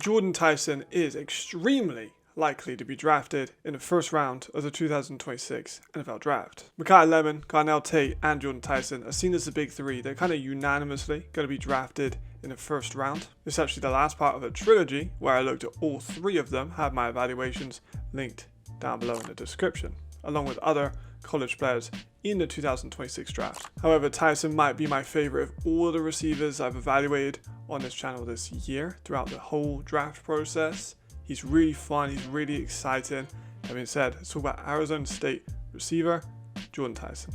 Jordyn Tyson is extremely likely to be drafted in the first round of the 2026 NFL Draft. Mekhi Lemon, Garnell Tate, and Jordyn Tyson are seen as the big three. They're kind of unanimously going to be drafted in the first round. It's actually the last part of a trilogy where I looked at all three of them, have my evaluations linked down below in the description, along with other college players in the 2026 draft. However, Tyson might be my favorite of all the receivers I've evaluated on this channel this year throughout the whole draft process. He's really fun, he's really exciting. That being said, let's talk about Arizona State receiver Jordyn Tyson.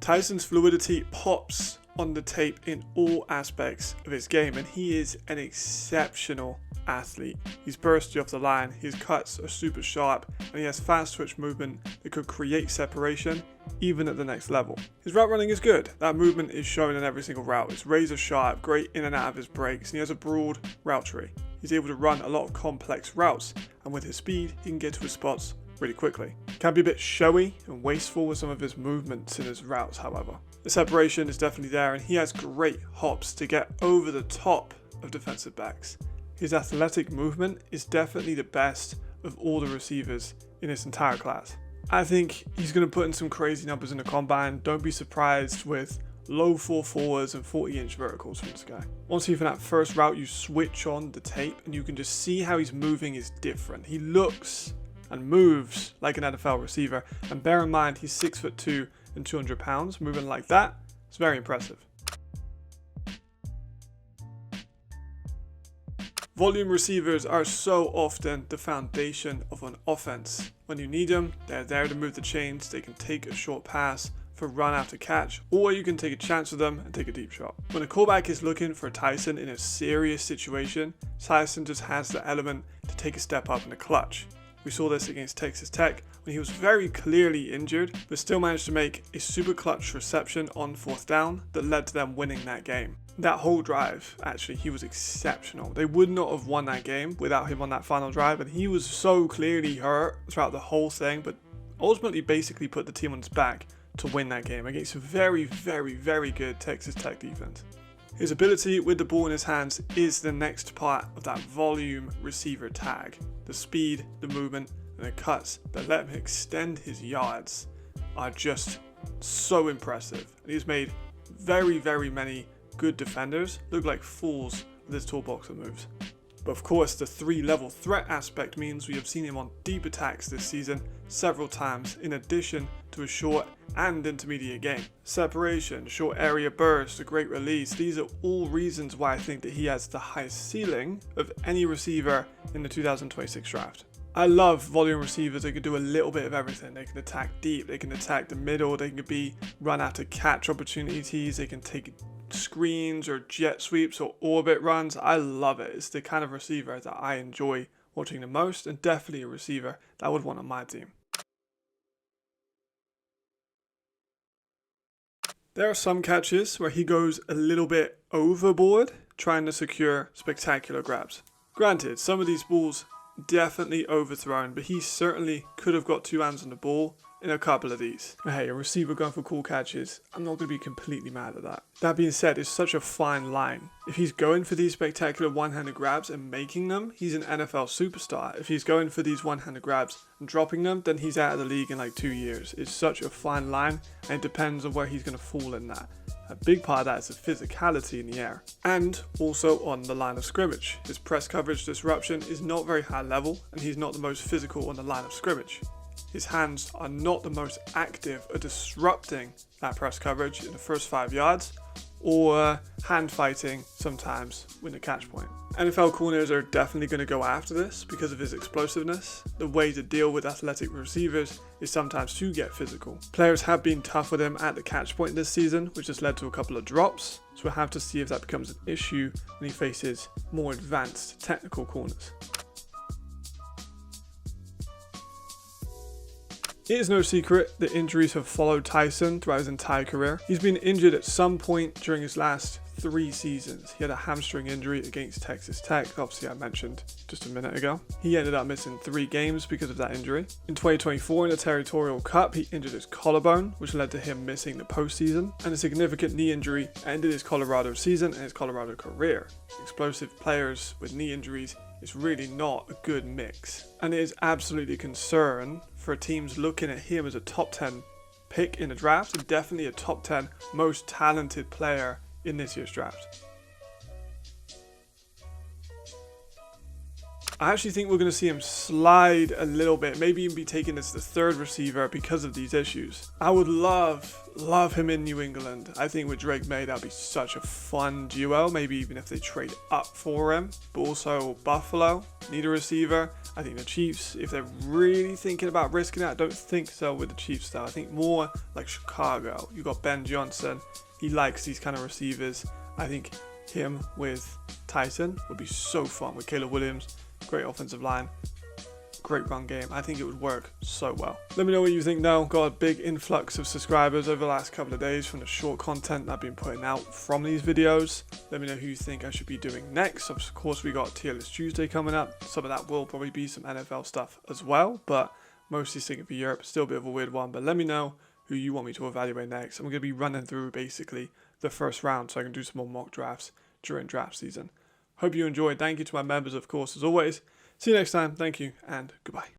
Tyson's fluidity pops on the tape in all aspects of his game, and he is an exceptional athlete. He's bursty off the line, his cuts are super sharp, and he has fast twitch movement that could create separation even at the next level. His route running is good. That movement is shown in every single route. It's razor sharp, great in and out of his breaks, and he has a broad route tree. He's able to run a lot of complex routes, and with his speed, he can get to his spots really quickly. Can be a bit showy and wasteful with some of his movements in his routes, however. The separation is definitely there, and he has great hops to get over the top of defensive backs. His athletic movement is definitely the best of all the receivers in this entire class. I think he's going to put in some crazy numbers in the combine. Don't be surprised with low 4.4s and 40-inch verticals from this guy. Once even that first route, you switch on the tape and you can just see how he's moving is different. He looks and moves like an NFL receiver, and bear in mind he's 6'2" and 200 pounds. Moving like that, it's very impressive. Volume receivers are so often the foundation of an offense. When you need them, they're there to move the chains. They can take a short pass for run after catch, or you can take a chance with them and take a deep shot. When a quarterback is looking for Tyson in a serious situation, Tyson just has the element to take a step up in the clutch. We saw this against Texas Tech when he was very clearly injured, but still managed to make a super clutch reception on 4th down that led to them winning that game. That whole drive, actually, he was exceptional. They would not have won that game without him on that final drive, and he was so clearly hurt throughout the whole thing, but ultimately basically put the team on his back to win that game against a very, very, very good Texas Tech defense. His ability with the ball in his hands is the next part of that volume receiver tag. The speed, the movement, and the cuts that let him extend his yards are just so impressive. And he's made very, very many good defenders look like fools with his toolbox of moves. But of course, the 3-level threat aspect means we have seen him on deep attacks this season several times, in addition to a short and intermediate game. Separation, short area burst, a great release, these are all reasons why I think that he has the highest ceiling of any receiver in the 2026 draft. I love volume receivers. They can do a little bit of everything. They can attack deep, they can attack the middle, they can be run after catch opportunities, they can take screens or jet sweeps or orbit runs. I love it. It's the kind of receiver that I enjoy watching the most, and definitely a receiver that I would want on my team. There are some catches where he goes a little bit overboard trying to secure spectacular grabs. Granted, some of these balls definitely overthrown, but he certainly could have got 2 hands on the ball in a couple of these. But hey, a receiver going for cool catches, I'm not going to be completely mad at that. That being said, it's such a fine line. If he's going for these spectacular one-handed grabs and making them, he's an NFL superstar. If he's going for these one-handed grabs and dropping them, then he's out of the league in like 2 years. It's such a fine line, and it depends on where he's going to fall in that. A big part of that is the physicality in the air, and also on the line of scrimmage. His press coverage disruption is not very high level, and he's not the most physical on the line of scrimmage. His hands are not the most active at disrupting that press coverage in the first 5 yards, or hand fighting sometimes with the catch point. NFL corners are definitely going to go after this because of his explosiveness. The way to deal with athletic receivers is sometimes to get physical. Players have been tough with him at the catch point this season, which has led to a couple of drops, so we'll have to see if that becomes an issue when he faces more advanced technical corners. It is no secret that injuries have followed Tyson throughout his entire career. He's been injured at some point during his last 3 seasons. He had a hamstring injury against Texas Tech, obviously I mentioned just a minute ago. He ended up missing 3 games because of that injury. In 2024 in the Territorial Cup, he injured his collarbone, which led to him missing the postseason, and a significant knee injury ended his Colorado season and his Colorado career. Explosive players with knee injuries is really not a good mix, and it is absolutely a concern for teams looking at him as a top 10 pick in the draft, and definitely a top 10 most talented player in this year's draft. I actually think we're going to see him slide a little bit, maybe even be taken as the 3rd receiver because of these issues. I would love him in New England. I think with Drake May, that'd be such a fun duo, maybe even if they trade up for him. But also Buffalo, need a receiver. I think the Chiefs, if they're really thinking about risking it, I don't think so with the Chiefs though. I think more like Chicago. You got Ben Johnson. He likes these kind of receivers. I think him with Tyson would be so fun with Caleb Williams. Great offensive line, great run game. I think it would work so well. Let me know what you think now. Got a big influx of subscribers over the last couple of days from the short content I've been putting out from these videos. Let me know who you think I should be doing next. Of course, we got Tier List Tuesday coming up. Some of that will probably be some NFL stuff as well, but mostly sticking for Europe. Still a bit of a weird one, but let me know who you want me to evaluate next. I'm going to be running through basically the first round so I can do some more mock drafts during draft season. Hope you enjoyed. Thank you to my members, of course, as always. See you next time. Thank you and goodbye.